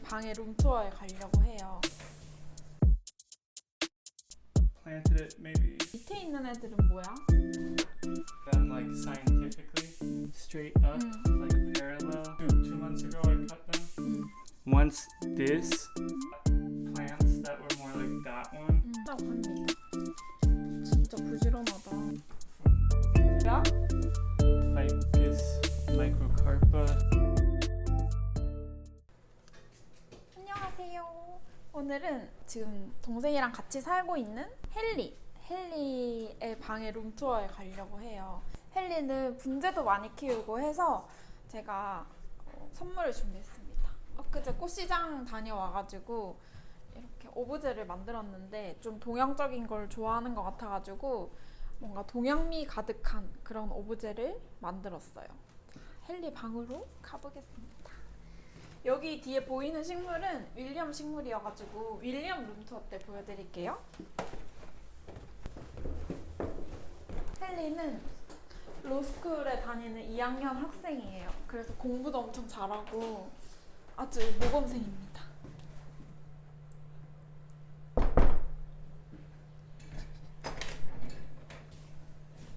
방에 룸투어에 가려고 해요. Planted it maybe 밑에 있는 애들은 뭐야? like scientifically straight up like parallel. Two months ago I cut them. Once this plants that were more like that one. 라고 합니다. 진짜 부지런하다. 야? Ficus microcarpa. 안녕하세요. 오늘은 지금 동생이랑 같이 살고 있는 헨리의 방에 룸투어에 가려고 해요. 헨리는 분재도 많이 키우고 해서 제가 선물을 준비했습니다. 엊그제 꽃시장 다녀와가지고 이렇게 오브제를 만들었는데 좀 동양적인 걸 좋아하는 것 같아가지고 뭔가 동양미 가득한 그런 오브제를 만들었어요. 헨리 방으로 가보겠습니다. 여기 뒤에 보이는 식물은 윌리엄 식물이어가지고 윌리엄 룸투어 때 보여드릴게요. 헨리는 로스쿨에 다니는 2학년 학생이에요. 그래서 공부도 엄청 잘하고 아주 모범생입니다.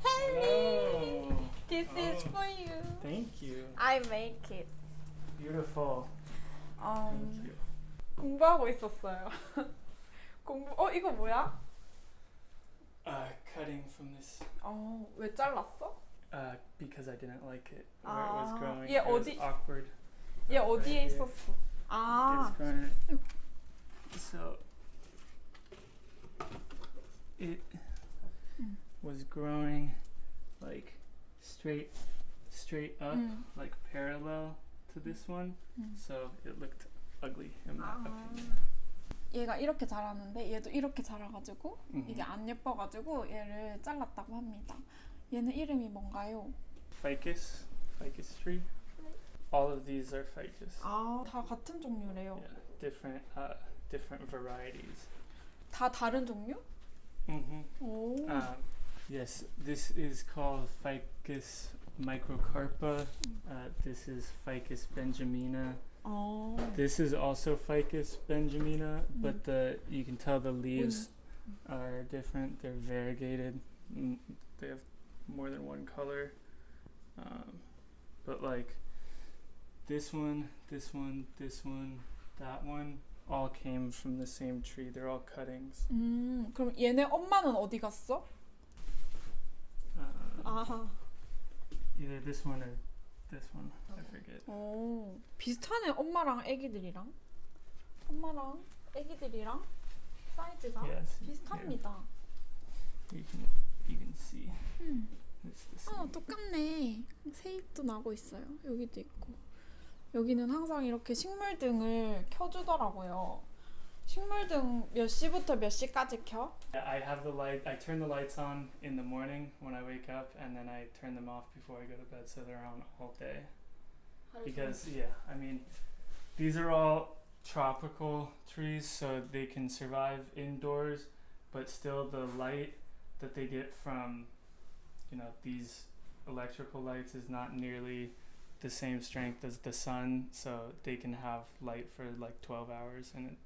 헨리! This is for you. Thank you. I make it. Beautiful. Thank you. 공부하고 있었어요. 이거 뭐야? Cutting from this. 왜 잘랐어? Because I didn't like it where it was growing. 얘 it was 어디? awkward. 얘 어디에 here. 있었어? It's growing. So it was growing like straight up, like parallel to this one. So it looked ugly in my opinion. 얘가 이렇게 자라는데 얘도 이렇게 자라가지고 이게 안 예뻐가지고 얘를 잘랐다고 합니다. 얘는 이름이 뭔가요? Ficus tree. All of these are ficus. 다 같은 종류래요. Yeah, different varieties. 다 다른 종류? 오. Yes, this is called Ficus microcarpa. This is Ficus benjamina. This is also Ficus benjamina, but you can tell the leaves are different. They're variegated. They have more than one color. But like this one, that one, all came from the same tree. They're all cuttings. 그럼 얘네 엄마는 어디 갔어? Either this one or this one. I forget. 비슷하네. 엄마랑 애기들이랑 사이즈가 비슷합니다. You can see. It's the same. 똑같네. 새잎도 나고 있어요. 여기도 있고. 여기는 항상 이렇게 식물등을 켜주더라고요. 식물등 몇 시부터 몇 시까지 켜? I have the light. I turn the lights on in the morning when I wake up, and then I turn them off before I go to bed, so they're on all day. Because I mean, these are all tropical trees, so they can survive indoors, but still the light that they get from, these electrical lights is not nearly the same strength as the sun, so they can have light for like 12 hours and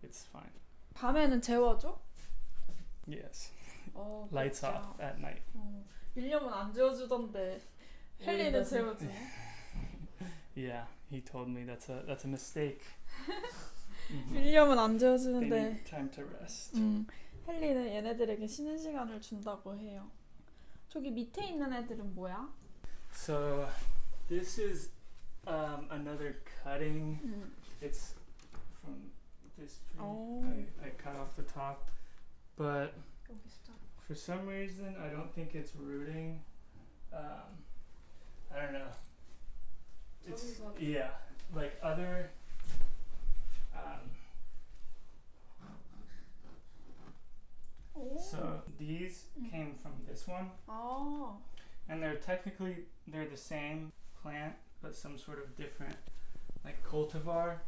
it's fine. 밤에는 재워줘? Yes. Lights off at night. 윌리엄은 안 재워주던데 헨리는 재워주네. Yeah, he told me that's a mistake. 윌리엄은 안 They 재워주는데 need time to rest. 헨리는 얘네들에게 쉬는 시간을 준다고 해요. 저기 밑에 있는 애들은 뭐야? So this is another cutting. It's from this tree. I cut off the top, but for some reason I don't think it's rooting. I don't know. It's like other. So these came from this one, and they're the same plant, but some sort of different, like cultivar.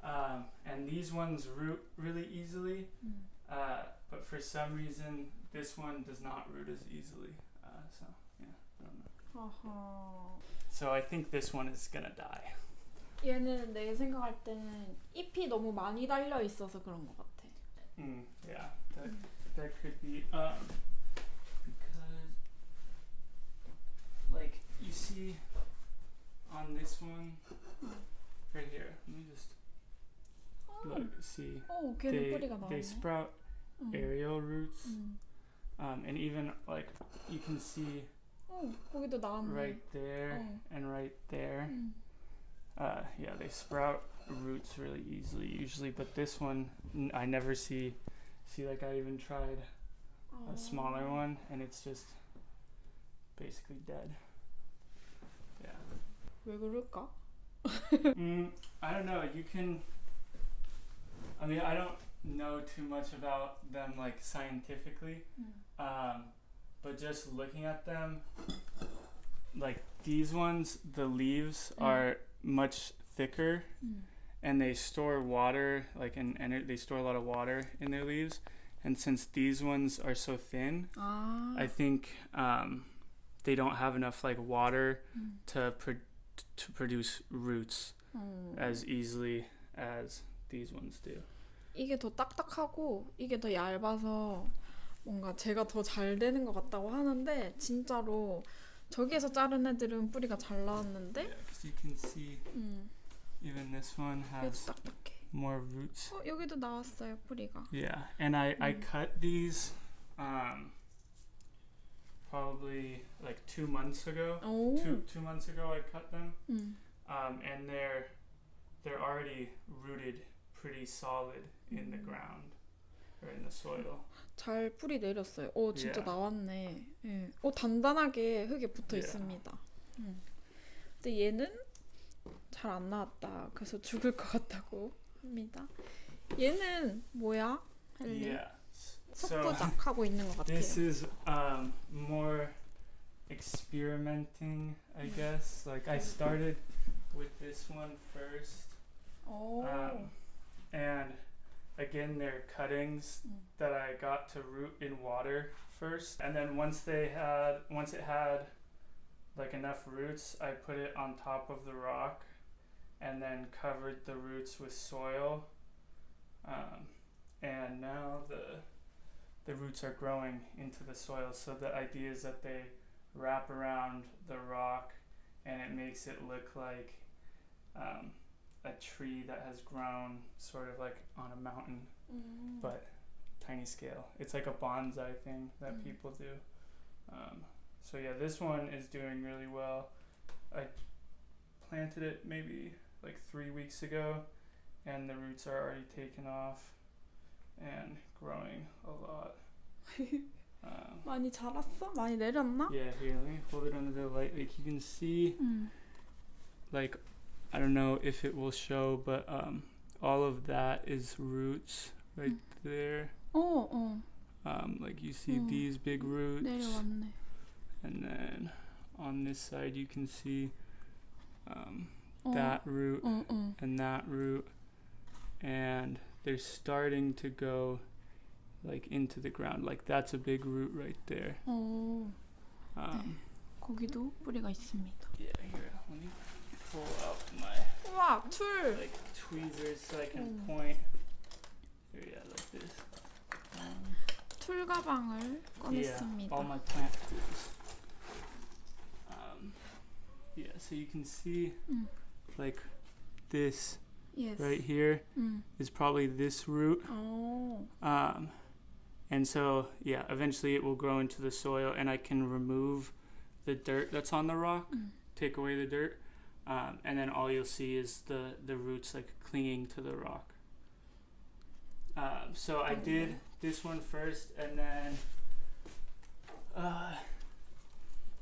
And these ones root really easily, but for some reason this one does not root as easily. I don't know. So I think this one is gonna die. 얘는 내 생각할 때는 잎이 너무 많이 달려 있어서 그런 것 같아. Yeah, that could be because like you see on this one right here. Let me just look. See, 걔는 뿌리가 나오네. they sprout aerial roots, and even like you can see 거기도 나왔네. right there and right there. Yeah, they sprout roots really easily usually, but this one I never see like I even tried a smaller one and it's just basically dead. Yeah. 왜 그럴까? I don't know. I don't know too much about them like scientifically, but just looking at them, like these ones, the leaves are much thicker and they store water, like they store a lot of water in their leaves, and since these ones are so thin, I think they don't have enough like water to produce roots as easily as these ones do. 이게 더 딱딱하고 이게 더 얇아서 뭔가 제가 더 잘 되는 것 같다고 하는데 진짜로 저기에서 자른 애들은 뿌리가 잘 나왔는데 Yeah, 'cause you can see even this one 얘도 has 딱딱해. more roots. 여기도 나왔어요 뿌리가. Yeah, and I cut these probably like 2 months ago. 오. 2 months ago I cut them, and they're already rooted pretty solid in the ground or in the soil. 잘 뿌리 내렸어요. 진짜 Yeah. 나왔네. 예. 단단하게 흙에 붙어 있습니다. 근데 얘는 잘 안 나왔다. 그래서 죽을 것 같다고 합니다. 얘는 뭐야? 헨리? Yeah. 석부작 하고 있는 것 같아요. This is more experimenting, I guess. Like I started with this one first, and again they're cuttings that I got to root in water first, and then once it had like enough roots, I put it on top of the rock, and then covered the roots with soil, and now the roots are growing into the soil. So the idea is that they wrap around the rock and it makes it look like a tree that has grown sort of like on a mountain, but tiny scale. It's like a bonsai thing that people do. So yeah, this one is doing really well. I planted it maybe like 3 weeks ago and the roots are already taken off and growing a lot. 많이 자랐어? 많이 내렸나? Yeah, here, let me hold it under the light. Like you can see, like, I don't know if it will show, but all of that is roots right there. Like you see these big roots. 내려왔네. And then on this side you can see that root and that root, and they're starting to go like into the ground. Like that's a big root right there. 거기도 뿌리가 있습니다. Yeah, here, let me pull out my 우와, 툴! like tweezers so I can point. Here, yeah, like this. 툴 가방을 Yeah, 꺼냈습니다. all my plant tools. Yeah, so you can see like this Yes. right here is probably this root. And so yeah, eventually it will grow into the soil and I can remove the dirt that's on the rock, take away the dirt, and then all you'll see is the roots like clinging to the rock. So I did this one first, and then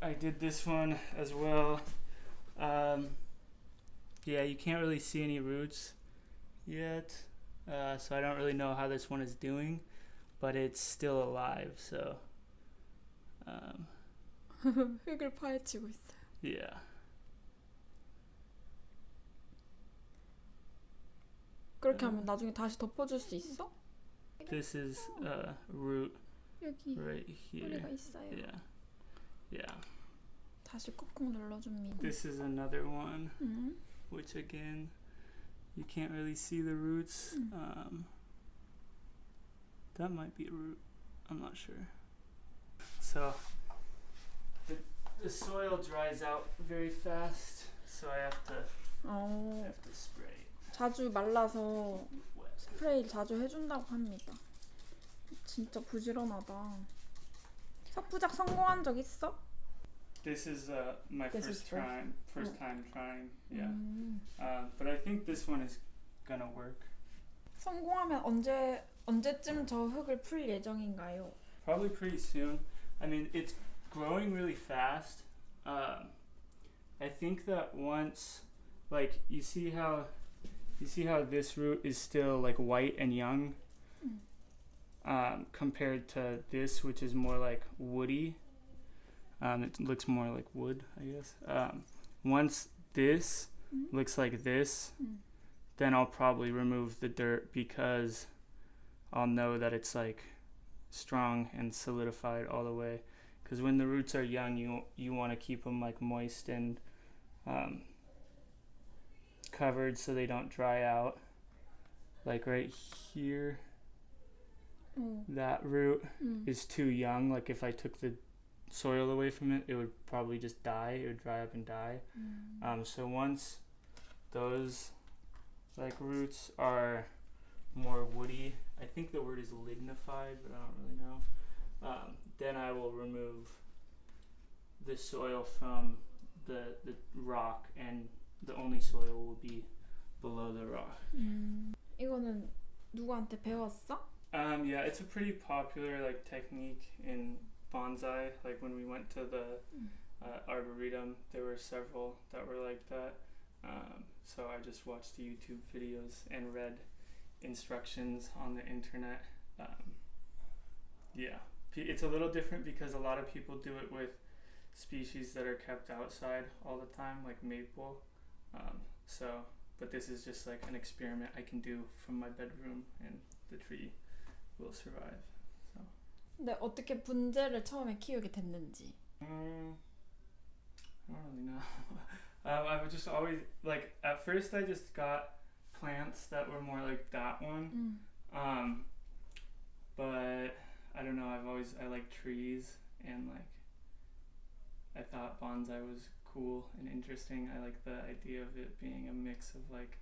I did this one as well. Yeah, you can't really see any roots yet, so I don't really know how this one is doing, but it's still alive, so 흙을 파헤치고 있어요. yeah. 그렇게 하면 나중에 다시 덮어줄 수 있어? This is root 여기 right here. 뿌리가 있어요. Yeah. Yeah. 다시 꾹꾹 눌러줍니다. This is another one. which again, you can't really see the roots. That might be a root. I'm not sure. So the soil dries out very fast, so I have to spray. 자주 말라서 스프레이를 자주 해준다고 합니다. 진짜 부지런하다. 삽부작 성공한 적 있어? This is my first time trying. Yeah. 음. But I think this one is gonna work. 성공하면 언제쯤 저 흙을 풀 예정인가요? Probably pretty soon. I mean, it's growing really fast. I think that once, like, you see how this root is still like white and young, compared to this, which is more like woody. It looks more like wood, I guess. Once this looks like this, then I'll probably remove the dirt because I'll know that it's like strong and solidified all the way. Because when the roots are young, you want to keep them like moist and covered so they don't dry out. Like right here, that root is too young. Like if I took the soil away from it, it would probably just die. It would dry up and die. So once those like roots are more woody, I think the word is lignified, but I don't really know. Then I will remove the soil from the rock, and the only soil will be below the rock. 이거는 누구한테 배웠어? Yeah, it's a pretty popular like technique in bonsai. Like when we went to the arboretum, there were several that were like that. So I just watched YouTube videos and read instructions on the internet. Yeah, it's a little different because a lot of people do it with species that are kept outside all the time, like maple. But this is just like an experiment I can do from my bedroom, and the tree will survive. So. 근데 어떻게 분재를 처음에 키우게 됐는지. I don't really know. I would just always like at first I just got plants that were more like that one. But I don't know, I like trees, and like I thought bonsai was cool and interesting. I like the idea of it being a mix of like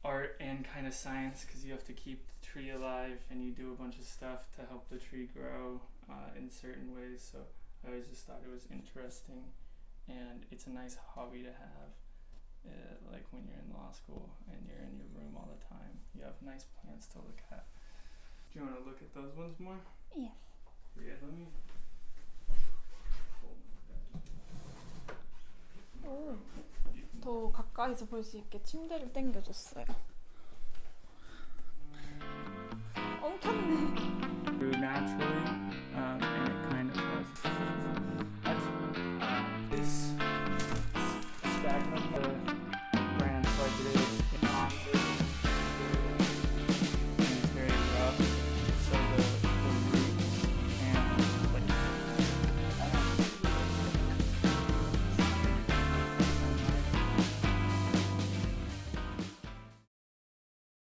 art and kind of science, because you have to keep the tree alive and you do a bunch of stuff to help the tree grow in certain ways. So I always just thought it was interesting, and it's a nice hobby to have. Like when you're in law school and you're in your room all the time, you have nice plants to look at. Do you want to look at those ones more? Yes. Yeah, let me. 더 가까이서 볼 수 있게 침대를 당겨줬어요.